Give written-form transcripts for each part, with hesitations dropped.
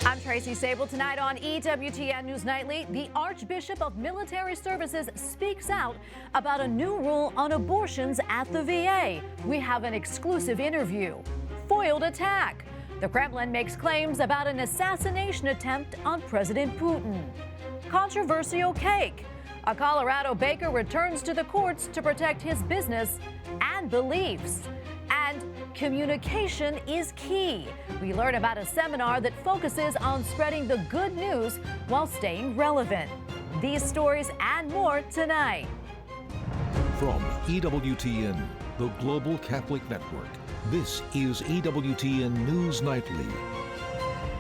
I'm Tracy Sable. Tonight on EWTN News Nightly, the Archbishop of Military Services speaks out about a new rule on abortions at the VA. We have an exclusive interview. Foiled attack. The Kremlin makes claims about an assassination attempt on President Putin. Controversial cake. A Colorado baker returns to the courts to protect his business and beliefs. And communication is key. We learn about a seminar that focuses on spreading the good news while staying relevant. These stories and more tonight. From EWTN, the Global Catholic Network, this is EWTN News Nightly.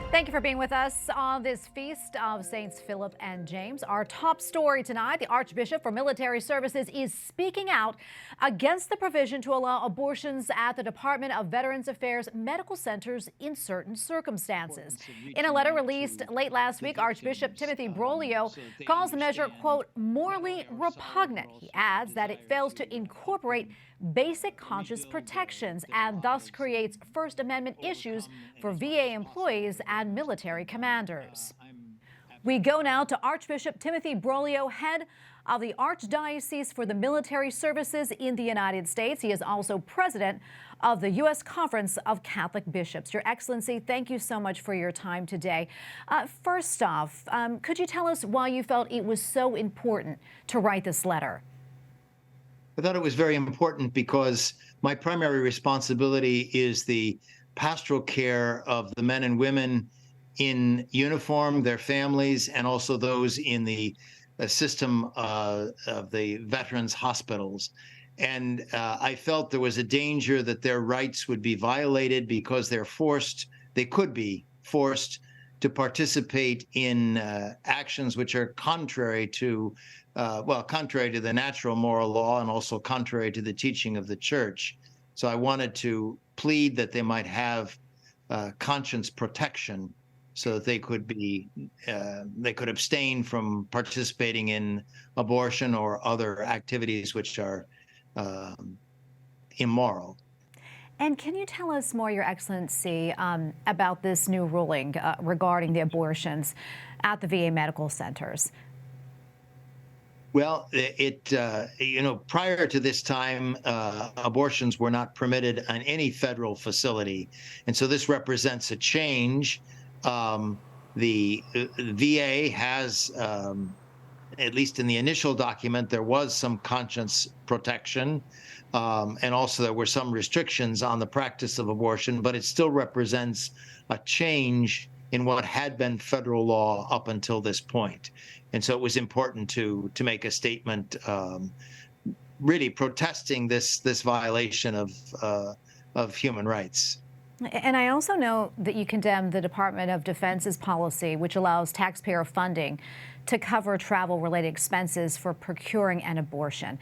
Thank you for being with us on this feast of Saints Philip and James. Our top story tonight, the Archbishop for Military Services is speaking out against the provision to allow abortions at the Department of Veterans Affairs medical centers in certain circumstances. In a letter released late last week, Archbishop Timothy Broglio calls the measure, quote, morally repugnant. He adds that it fails to incorporate basic conscience protections and thus creates First Amendment issues for VA employees and military commanders. We go now to Archbishop Timothy Broglio, head of the Archdiocese for the Military Services in the United States. He is also president of the U.S. Conference of Catholic Bishops. Your Excellency, thank you so much for your time today. First off, could you tell us why you felt it was so important to write this letter? I thought it was very important because my primary responsibility is the pastoral care of the men and women in uniform, their families, and also those in the system of the veterans hospitals. And I felt there was a danger that their rights would be violated because they could be forced to participate in actions which are contrary to the natural moral law and also contrary to the teaching of the Church. So I wanted to plead that they might have conscience protection so that they could abstain from participating in abortion or other activities which are immoral. And can you tell us more, Your Excellency, about this new ruling regarding the abortions at the VA medical centers? Well, prior to this time, abortions were not permitted on any federal facility. And so this represents a change. The VA has, at least in the initial document, there was some conscience protection. And also there were some restrictions on the practice of abortion, but it still represents a change in what had been federal law up until this point. And so it was important to make a statement really protesting this violation of human rights. And I also know that you condemn the Department of Defense's policy, which allows taxpayer funding to cover travel-related expenses for procuring an abortion.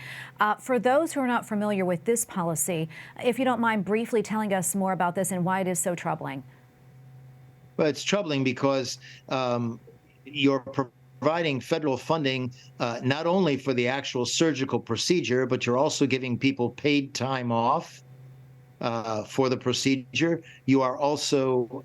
For those who are not familiar with this policy, if you don't mind briefly telling us more about this and why it is so troubling. Well, it's troubling because you're providing federal funding not only for the actual surgical procedure, but you're also giving people paid time off for the procedure. You are also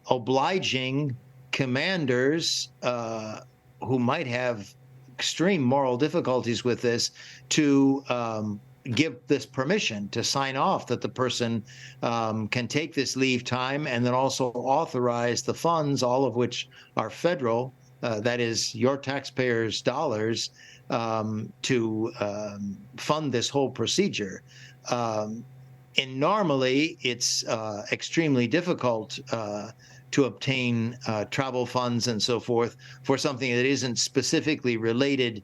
obliging commanders who might have extreme moral difficulties with this to give this permission to sign off that the person can take this leave time, and then also authorize the funds, all of which are federal, that is your taxpayers' dollars, to fund this whole procedure. And normally it's extremely difficult to obtain travel funds and so forth for something that isn't specifically related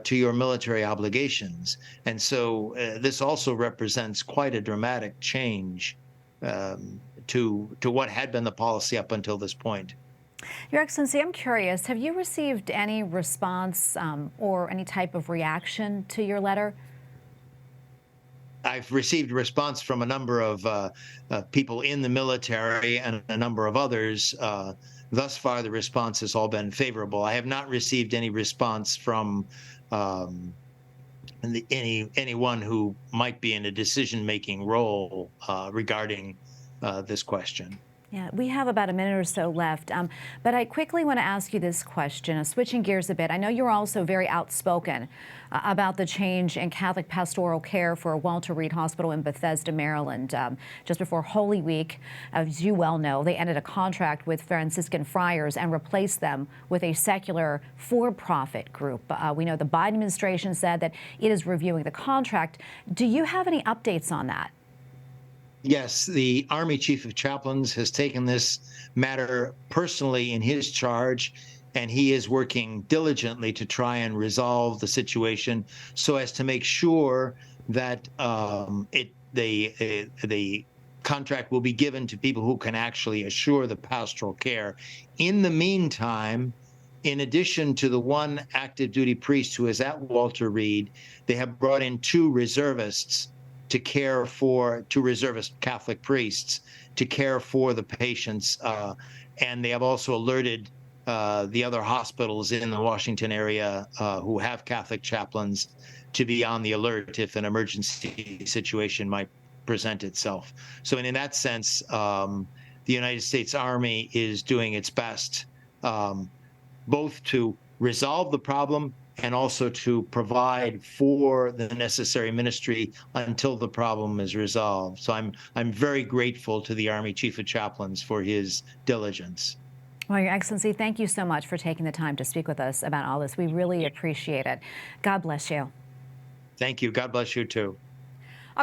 to your military obligations. And so this also represents quite a dramatic change to what had been the policy up until this point. Your Excellency, I'm curious, have you received any response or any type of reaction to your letter? I've received a response from a number of people in the military and a number of others. Thus far, the response has all been favorable. I have not received any response from anyone who might be in a decision-making role regarding this question. Yeah, we have about a minute or so left, but I quickly want to ask you this question, switching gears a bit. I know you're also very outspoken about the change in Catholic pastoral care for Walter Reed Hospital in Bethesda, Maryland. Just before Holy Week, as you well know, they ended a contract with Franciscan friars and replaced them with a secular for-profit group. We know the Biden administration said that it is reviewing the contract. Do you have any updates on that? Yes, the Army Chief of Chaplains has taken this matter personally in his charge, and he is working diligently to try and resolve the situation so as to make sure that the contract will be given to people who can actually assure the pastoral care. In the meantime, in addition to the one active duty priest who is at Walter Reed, they have brought in two reservists to care for, two reservist Catholic priests to care for the patients. And they have also alerted the other hospitals in the Washington area who have Catholic chaplains to be on the alert if an emergency situation might present itself. So in that sense, the United States Army is doing its best both to resolve the problem and also to provide for the necessary ministry until the problem is resolved. So I'm very grateful to the Army Chief of Chaplains for his diligence. Well, Your Excellency, thank you so much for taking the time to speak with us about all this. We really appreciate it. God bless you. Thank you. God bless you too.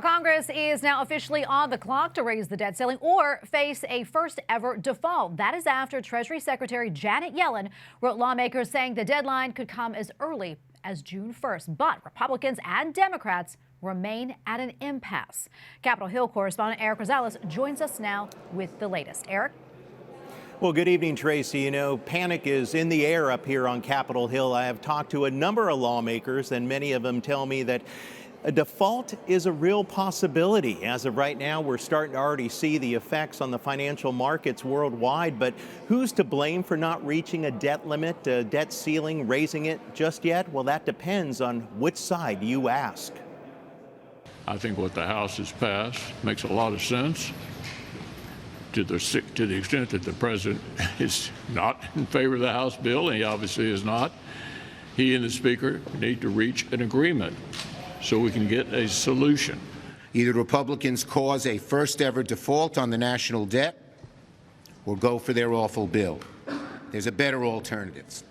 Congress is now officially on the clock to raise the debt ceiling or face a first ever default. That is after Treasury Secretary Janet Yellen wrote lawmakers saying the deadline could come as early as June 1st. But Republicans and Democrats remain at an impasse. Capitol Hill correspondent Eric Rosales joins us now with the latest. Eric? Well, good evening, Tracy. You know, panic is in the air up here on Capitol Hill. I have talked to a number of lawmakers, and many of them tell me that a default is a real possibility. As of right now, we're starting to already see the effects on the financial markets worldwide. But who's to blame for not reaching a debt limit, a debt ceiling, raising it just yet? Well, that depends on which side you ask. I think what the House has passed makes a lot of sense to the extent that the president is not in favor of the House bill, and he obviously is not. He and the Speaker need to reach an agreement so we can get a solution. Either Republicans cause a first-ever default on the national debt or go for their awful bill. There's a better alternative.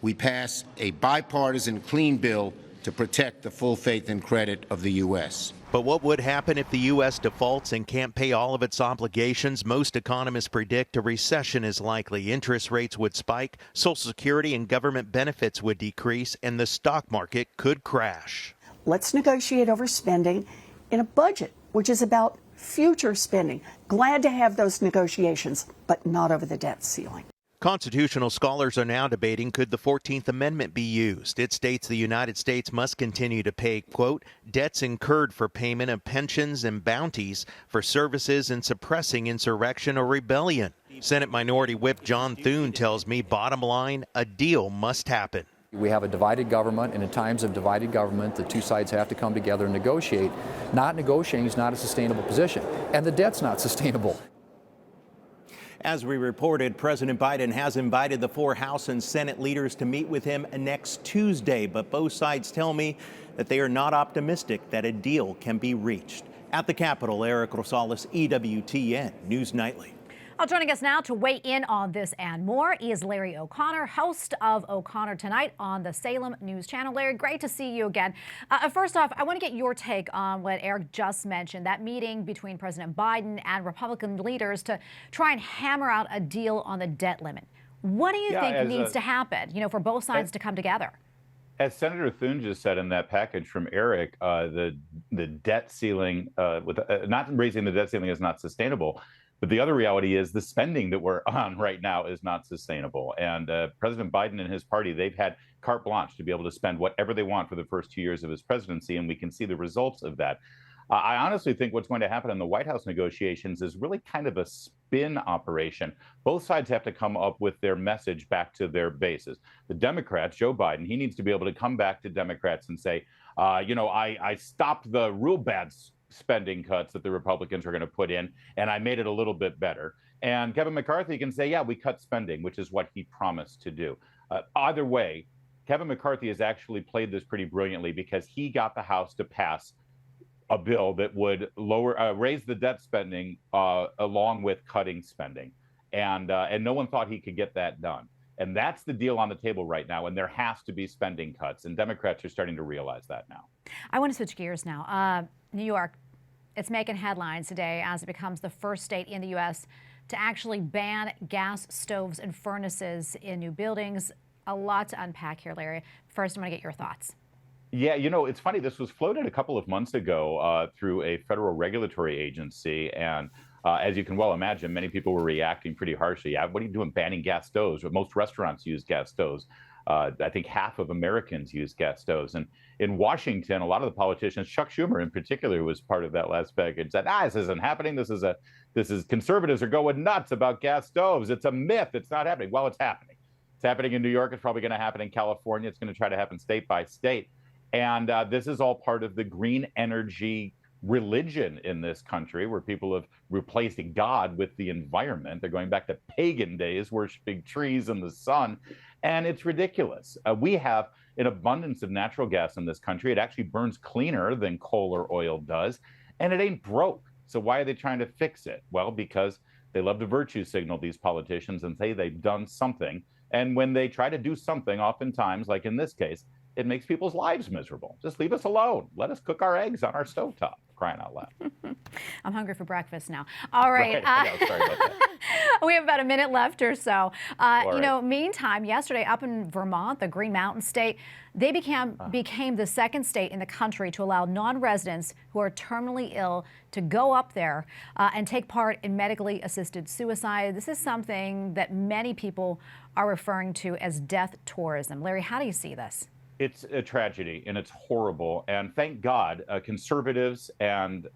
We pass a bipartisan clean bill to protect the full faith and credit of the U.S. But what would happen if the U.S. defaults and can't pay all of its obligations? Most economists predict a recession is likely. Interest rates would spike, Social Security and government benefits would decrease, and the stock market could crash. Let's negotiate over spending in a budget, which is about future spending. Glad to have those negotiations, but not over the debt ceiling. Constitutional scholars are now debating, could the 14th Amendment be used? It states the United States must continue to pay, quote, debts incurred for payment of pensions and bounties for services in suppressing insurrection or rebellion. Senate Minority Whip John Thune tells me, bottom line, a deal must happen. We have a divided government, and in times of divided government, the two sides have to come together and negotiate. Not negotiating is not a sustainable position, and the debt's not sustainable. As we reported, President Biden has invited the four House and Senate leaders to meet with him next Tuesday, but both sides tell me that they are not optimistic that a deal can be reached. At the Capitol, Eric Rosales, EWTN News Nightly. Joining us now to weigh in on this and more is Larry O'Connor, host of O'Connor Tonight on the Salem News Channel. Larry, great to see you again. First off, I want to get your take on what Eric just mentioned, that meeting between President Biden and Republican leaders to try and hammer out a deal on the debt limit. What do you think needs to happen, for both sides to come together? As Senator Thune just said in that package from Eric, the debt ceiling, not raising the debt ceiling is not sustainable. But the other reality is the spending that we're on right now is not sustainable. And President Biden and his party, they've had carte blanche to be able to spend whatever they want for the first 2 years of his presidency, and we can see the results of that. I honestly think what's going to happen in the White House negotiations is really kind of a spin operation. Both sides have to come up with their message back to their bases. The Democrats, Joe Biden, he needs to be able to come back to Democrats and say, I stopped the real bad spending cuts that the Republicans are going to put in, and I made it a little bit better. And Kevin McCarthy can say, yeah, we cut spending, which is what he promised to do. Either way, Kevin McCarthy has actually played this pretty brilliantly because he got the House to pass a bill that would raise the debt spending along with cutting spending. And no one thought he could get that done. And that's the deal on the table right now. And there has to be spending cuts. And Democrats are starting to realize that now. I want to switch gears now. New York, it's making headlines today as it becomes the first state in the U.S. to actually ban gas stoves and furnaces in new buildings. A lot to unpack here, Larry. First, I want to get your thoughts. Yeah, it's funny. This was floated a couple of months ago through a federal regulatory agency. And as you can well imagine, many people were reacting pretty harshly. What are you doing banning gas stoves? Most restaurants use gas stoves. I think half of Americans use gas stoves. And in Washington, a lot of the politicians, Chuck Schumer in particular, who was part of that last package, said, this isn't happening. This is conservatives are going nuts about gas stoves. It's a myth. It's not happening. Well, it's happening. It's happening in New York. It's probably going to happen in California. It's going to try to happen state by state. And this is all part of the green energy religion in this country, where people have replaced God with the environment. They're going back to pagan days, worshiping trees and the sun. And it's ridiculous. We have an abundance of natural gas in this country. It actually burns cleaner than coal or oil does. And it ain't broke. So why are they trying to fix it? Well, because they love to virtue signal, these politicians, and say they've done something. And when they try to do something, oftentimes, like in this case, it makes people's lives miserable. Just leave us alone. Let us cook our eggs on our stovetop, crying out loud. I'm hungry for breakfast now. All right. Sorry about that. We have about a minute left or so. Meantime, yesterday up in Vermont, the Green Mountain State, they became the second state in the country to allow non-residents who are terminally ill to go up there and take part in medically assisted suicide. This is something that many people are referring to as death tourism. Larry, how do you see this? It's a tragedy and it's horrible. And thank God, conservatives and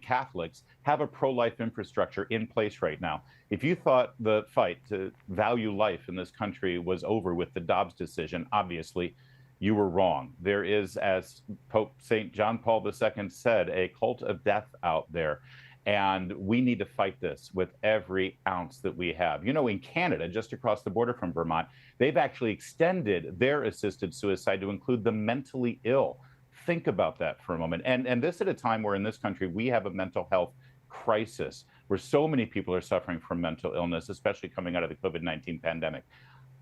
Catholics have a pro-life infrastructure in place right now. If you thought the fight to value life in this country was over with the Dobbs decision, obviously you were wrong. There is, as Pope St. John Paul II said, a cult of death out there. And we need to fight this with every ounce that we have. In Canada, just across the border from Vermont, they've actually extended their assisted suicide to include the mentally ill. Think about that for a moment. And this at a time where in this country, we have a mental health crisis where so many people are suffering from mental illness, especially coming out of the COVID-19 pandemic.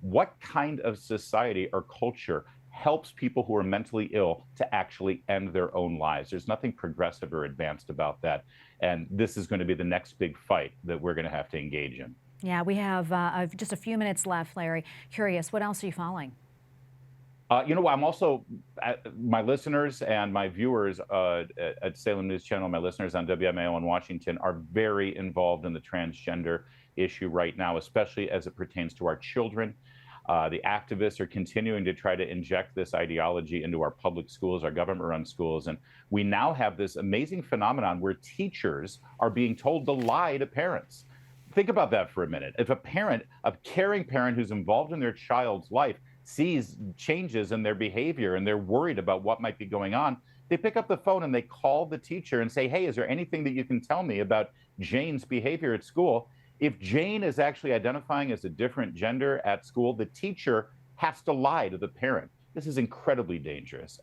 What kind of society or culture helps people who are mentally ill to actually end their own lives? There's nothing progressive or advanced about that. And this is going to be the next big fight that we're going to have to engage in. Yeah, we have just a few minutes left, Larry. Curious, what else are you following? I'm also, my listeners and my viewers at Salem News Channel, my listeners on WMAO in Washington are very involved in the transgender issue right now, especially as it pertains to our children. The activists are continuing to try to inject this ideology into our public schools, our government-run schools. And we now have this amazing phenomenon where teachers are being told to lie to parents. Think about that for a minute. If a caring parent who's involved in their child's life sees changes in their behavior and they're worried about what might be going on, they pick up the phone and they call the teacher and say, hey, is there anything that you can tell me about Jane's behavior at school? If Jane is actually identifying as a different gender at school, the teacher has to lie to the parent. This is incredibly dangerous.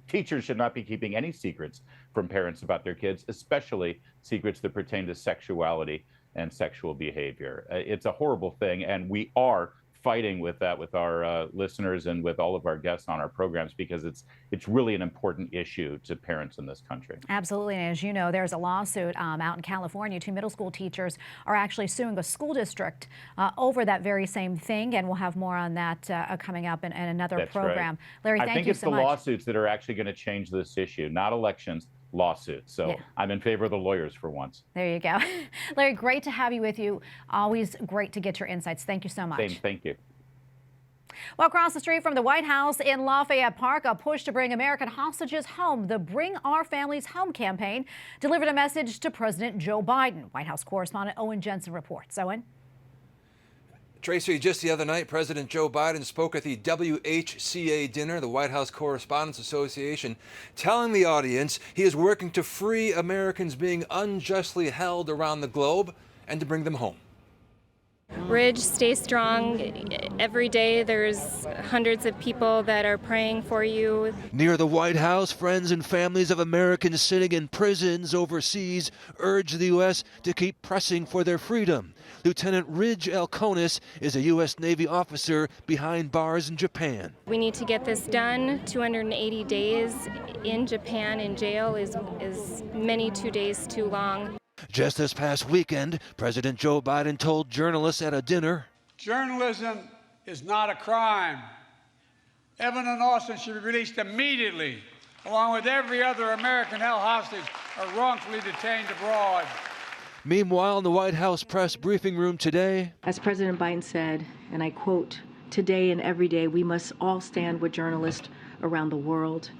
Teachers should not be keeping any secrets from parents about their kids, especially secrets that pertain to sexuality and sexual behavior. It's a horrible thing, and we are fighting with that with our listeners and with all of our guests on our programs because it's really an important issue to parents in this country. Absolutely. And as you know, there's a lawsuit out in California. 2 middle school teachers are actually suing a school district over that very same thing. And we'll have more on that coming up in another That's program. Right. Larry, thank you so much. I think it's the lawsuits that are actually going to change this issue, not elections. Lawsuits. So yeah. I'm in favor of the lawyers for once. There you go. Larry, great to have you with you. Always great to get your insights. Thank you so much. Same. Thank you. Well, across the street from the White House in Lafayette Park, a push to bring American hostages home. The Bring Our Families Home campaign delivered a message to President Joe Biden. White House correspondent Owen Jensen reports. Owen? Tracy, just the other night, President Joe Biden spoke at the WHCA dinner, the White House Correspondents Association, telling the audience he is working to free Americans being unjustly held around the globe and to bring them home. Ridge, stay strong. Every day there's hundreds of people that are praying for you. Near the White House, friends and families of Americans sitting in prisons overseas urge the U.S. to keep pressing for their freedom. Lieutenant Ridge Elkonis is a U.S. Navy officer behind bars in Japan. We need to get this done. 280 days in Japan in jail is many 2 days too long. Just this past weekend, President Joe Biden told journalists at a dinner, "Journalism is not a crime. Evan and Austin should be released immediately, along with every other American held hostage or wrongfully detained abroad." Meanwhile, in the White House press briefing room today, as President Biden said, and I quote, "Today and every day we must all stand with journalists around the world."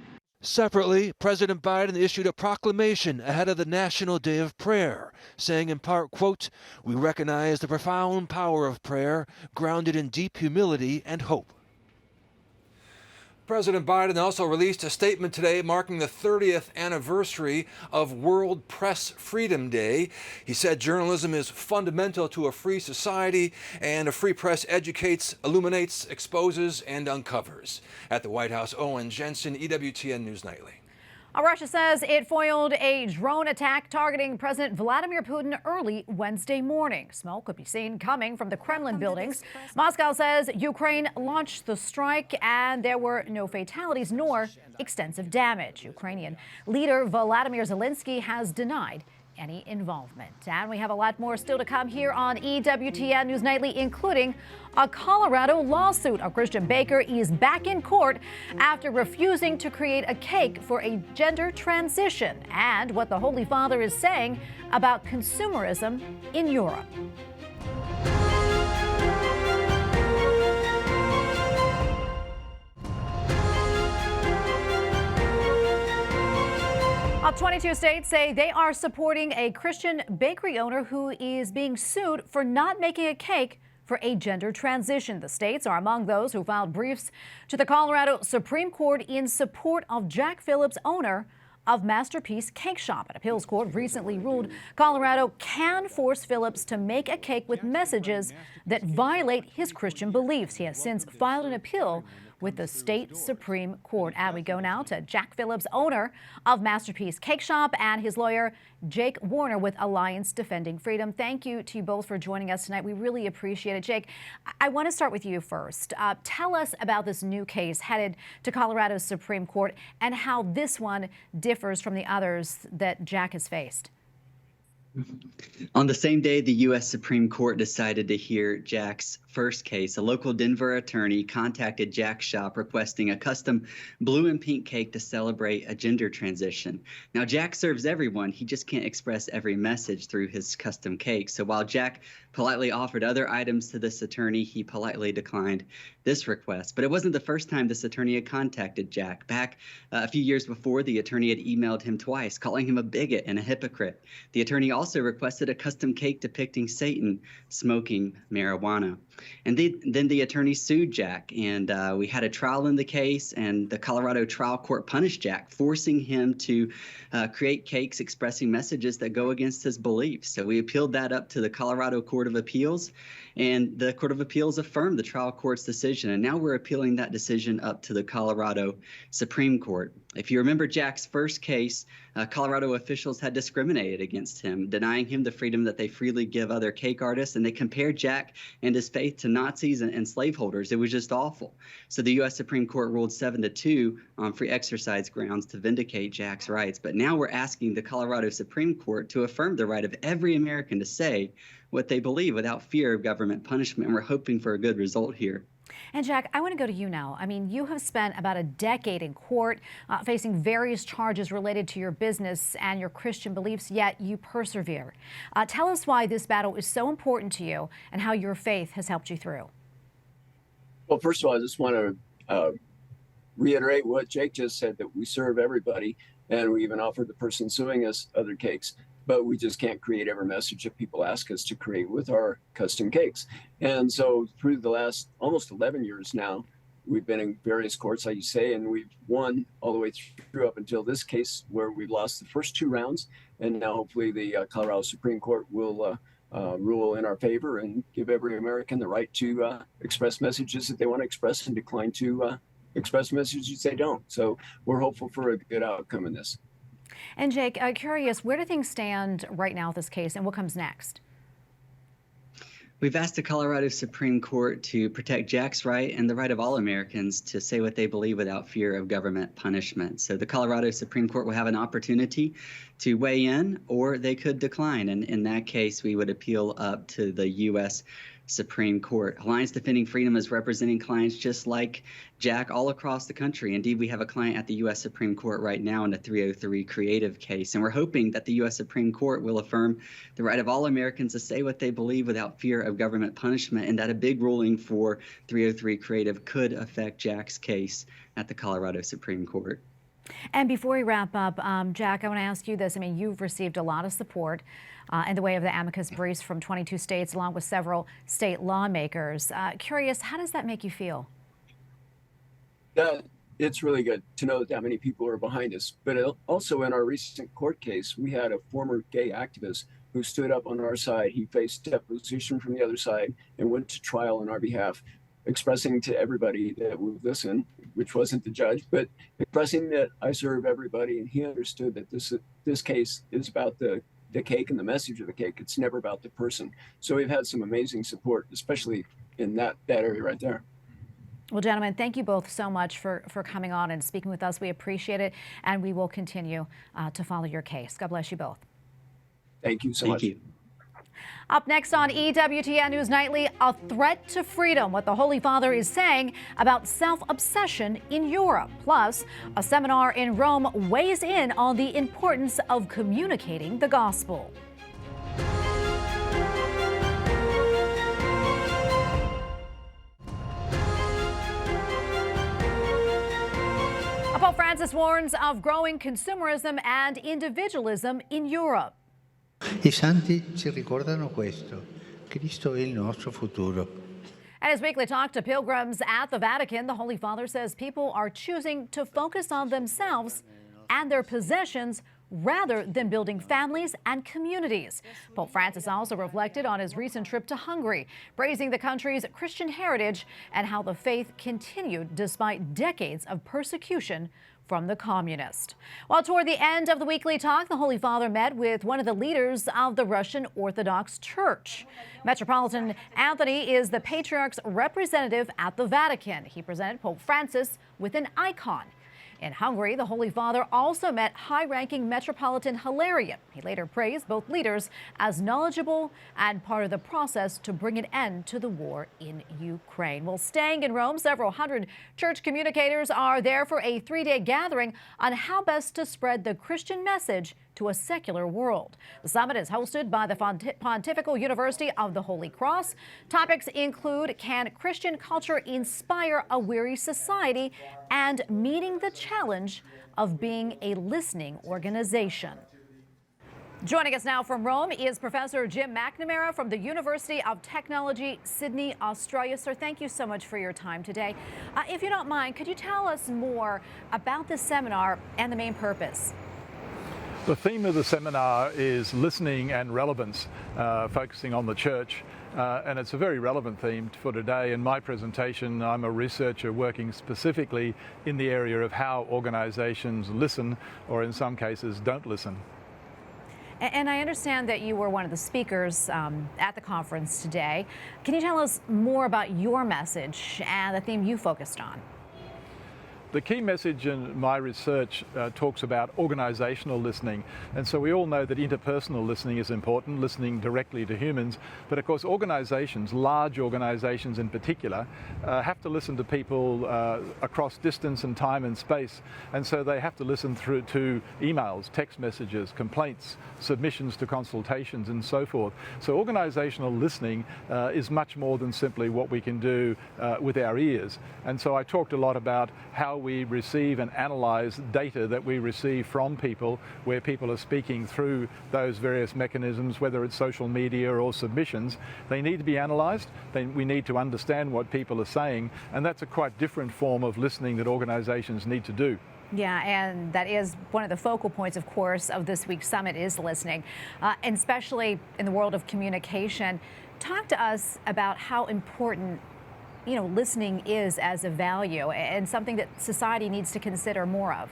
separately, President Biden issued a proclamation ahead of the National Day of Prayer, saying in part, quote, "We recognize the profound power of prayer, grounded in deep humility and hope." President Biden also released a statement today marking the 30th anniversary of World Press Freedom Day. He said journalism is fundamental to a free society, and a free press educates, illuminates, exposes, and uncovers. At the White House, Owen Jensen, EWTN News Nightly. Russia says it foiled a drone attack targeting President Vladimir Putin early Wednesday morning. Smoke could be seen coming from the Kremlin buildings. Moscow says Ukraine launched the strike and there were no fatalities nor extensive damage. Ukrainian leader Volodymyr Zelensky has denied any involvement. And we have a lot more still to come here on EWTN News Nightly, including a Colorado lawsuit. A Christian baker is back in court after refusing to create a cake for a gender transition, and what the Holy Father is saying about consumerism in Europe. All 22 states say they are supporting a Christian bakery owner who is being sued for not making a cake for a gender transition. The states are among those who filed briefs to the Colorado Supreme Court in support of Jack Phillips, owner of Masterpiece Cake Shop. An appeals court recently ruled Colorado can force Phillips to make a cake with messages that violate his Christian beliefs. He has since filed an appeal with the state Supreme Court. And we go now to Jack Phillips, owner of Masterpiece Cake Shop, and his lawyer, Jake Warner, with Alliance Defending Freedom. Thank you to you both for joining us tonight. We really appreciate it. Jake, I want to start with you first. Tell us about this new case headed to Colorado's Supreme Court and how this one differs from the others that Jack has faced. On the same day, the U.S. Supreme Court decided to hear Jack's first case. A local Denver attorney contacted Jack's shop requesting a custom blue and pink cake to celebrate a gender transition. Now, Jack serves everyone. He just can't express every message through his custom cake. So while Jack politely offered other items to this attorney, he politely declined this request. But it wasn't the first time this attorney had contacted Jack. Back a few years before, the attorney had emailed him twice, calling him a bigot and a hypocrite. The attorney also requested a custom cake depicting Satan smoking marijuana. And then the attorney sued Jack, and we had a trial in the case, and the Colorado trial court punished Jack, forcing him to create cakes expressing messages that go against his beliefs. So we appealed that up to the Colorado Court of Appeals, and the Court of Appeals affirmed the trial court's decision, and now we're appealing that decision up to the Colorado Supreme Court. If you remember Jack's first case, Colorado officials had discriminated against him, denying him the freedom that they freely give other cake artists, and they compared Jack and his faith to Nazis and slaveholders. It was just awful. So the U.S. Supreme Court ruled 7-2 on free exercise grounds to vindicate Jack's rights. But now we're asking the Colorado Supreme Court to affirm the right of every American to say what they believe without fear of government punishment. And we're hoping for a good result here. And Jack, I want to go to you now. I mean, you have spent about a decade in court facing various charges related to your business and your Christian beliefs, yet you persevere. Tell us why this battle is so important to you and how your faith has helped you through. Well, first of all, I just want to reiterate what Jake just said, that we serve everybody, and we even offered the person suing us other cakes. But we just can't create every message that people ask us to create with our custom cakes. And so through the last almost 11 years now, we've been in various courts, like you say, and we've won all the way through up until this case where we've lost the first two rounds. And now hopefully the Colorado Supreme Court will rule in our favor and give every American the right to express messages that they want to express and decline to express messages they don't. So we're hopeful for a good outcome in this. And Jake, curious, where do things stand right now with this case and what comes next? We've asked the Colorado Supreme Court to protect Jack's right and the right of all Americans to say what they believe without fear of government punishment. So the Colorado Supreme Court will have an opportunity to weigh in, or they could decline. And in that case, we would appeal up to the U.S. Supreme Court. Alliance Defending Freedom is representing clients just like Jack all across the country. Indeed, we have a client at the U.S. Supreme Court right now in a 303 creative case, and we're hoping that the U.S. Supreme Court will affirm the right of all Americans to say what they believe without fear of government punishment, and that a big ruling for 303 creative could affect Jack's case at the Colorado Supreme Court. And before we wrap up, Jack, I want to ask you this. I mean, you've received a lot of support in the way of the amicus briefs from 22 states, along with several state lawmakers. Curious, how does that make you feel? It's really good to know that many people are behind us. But also in our recent court case, we had a former gay activist who stood up on our side. He faced deposition from the other side and went to trial on our behalf, expressing to everybody that would listen, which wasn't the judge, but expressing that I serve everybody. And he understood that this case is about the cake and the message of the cake. It's never about the person. So we've had some amazing support, especially in that area right there. Well, gentlemen, thank you both so much for coming on and speaking with us. We appreciate it, and we will continue to follow your case. God bless you both. Thank you so much. Thank you. Up next on EWTN News Nightly, a threat to freedom, what the Holy Father is saying about self-obsession in Europe. Plus, a seminar in Rome weighs in on the importance of communicating the gospel. Pope Francis warns of growing consumerism and individualism in Europe. I santi ci ricordano questo. Cristo è il nostro futuro. At his weekly talk to pilgrims at the Vatican, the Holy Father says people are choosing to focus on themselves and their possessions rather than building families and communities. Pope Francis also reflected on his recent trip to Hungary, praising the country's Christian heritage and how the faith continued despite decades of persecution from the communists. While toward the end of the weekly talk, the Holy Father met with one of the leaders of the Russian Orthodox Church. Metropolitan Anthony is the Patriarch's representative at the Vatican. He presented Pope Francis with an icon. In Hungary, the Holy Father also met high-ranking Metropolitan Hilarion. He later praised both leaders as knowledgeable and part of the process to bring an end to the war in Ukraine. Well, staying in Rome, several hundred church communicators are there for a three-day gathering on how best to spread the Christian message to a secular world. The summit is hosted by the Pontifical University of the Holy Cross. Topics include, can Christian culture inspire a weary society, and meeting the challenge of being a listening organization. Joining us now from Rome is Professor Jim Macnamara from the University of Technology, Sydney, Australia. Sir, thank you so much for your time today. If you don't mind, could you tell us more about this seminar and the main purpose? The theme of the seminar is listening and relevance, focusing on the church. And it's a very relevant theme for today. In my presentation, I'm a researcher working specifically in the area of how organizations listen, or in some cases don't listen. And I understand that you were one of the speakers at the conference today. Can you tell us more about your message and the theme you focused on? The key message in my research talks about organizational listening. And so we all know that interpersonal listening is important, listening directly to humans. But of course, organizations, large organizations in particular, have to listen to people across distance and time and space. And so they have to listen through to emails, text messages, complaints, submissions to consultations, and so forth. So organizational listening is much more than simply what we can do with our ears. And so I talked a lot about how we receive and analyze data that we receive from people, where people are speaking through those various mechanisms, whether it's social media or submissions. They need to be analyzed. We need to understand what people are saying, and that's a quite different form of listening that organizations need to do. Yeah, and that is one of the focal points, of course, of this week's summit is listening, and especially in the world of communication. Talk to us about how important, listening is as a value and something that society needs to consider more of.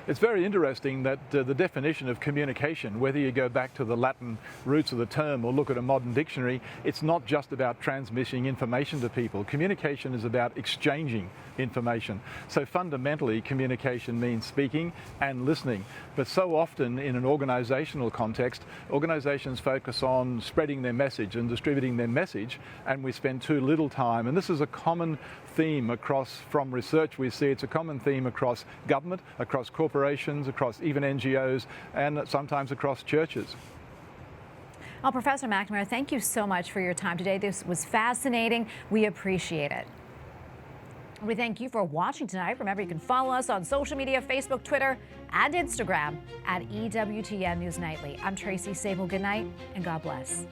It's very interesting that the definition of communication, whether you go back to the Latin roots of the term or look at a modern dictionary, it's not just about transmitting information to people. Communication is about exchanging information. So fundamentally, communication means speaking and listening. But so often in an organizational context, organizations focus on spreading their message and distributing their message, and we spend too little time. And this is a common theme from research we see. It's a common theme across government, across corporations, across even NGOs, and sometimes across churches. Well, Professor Macnamara, thank you so much for your time today. This was fascinating. We appreciate it. We thank you for watching tonight. Remember, you can follow us on social media, Facebook, Twitter, and Instagram at EWTN News Nightly. I'm Tracy Sable. Good night, and God bless.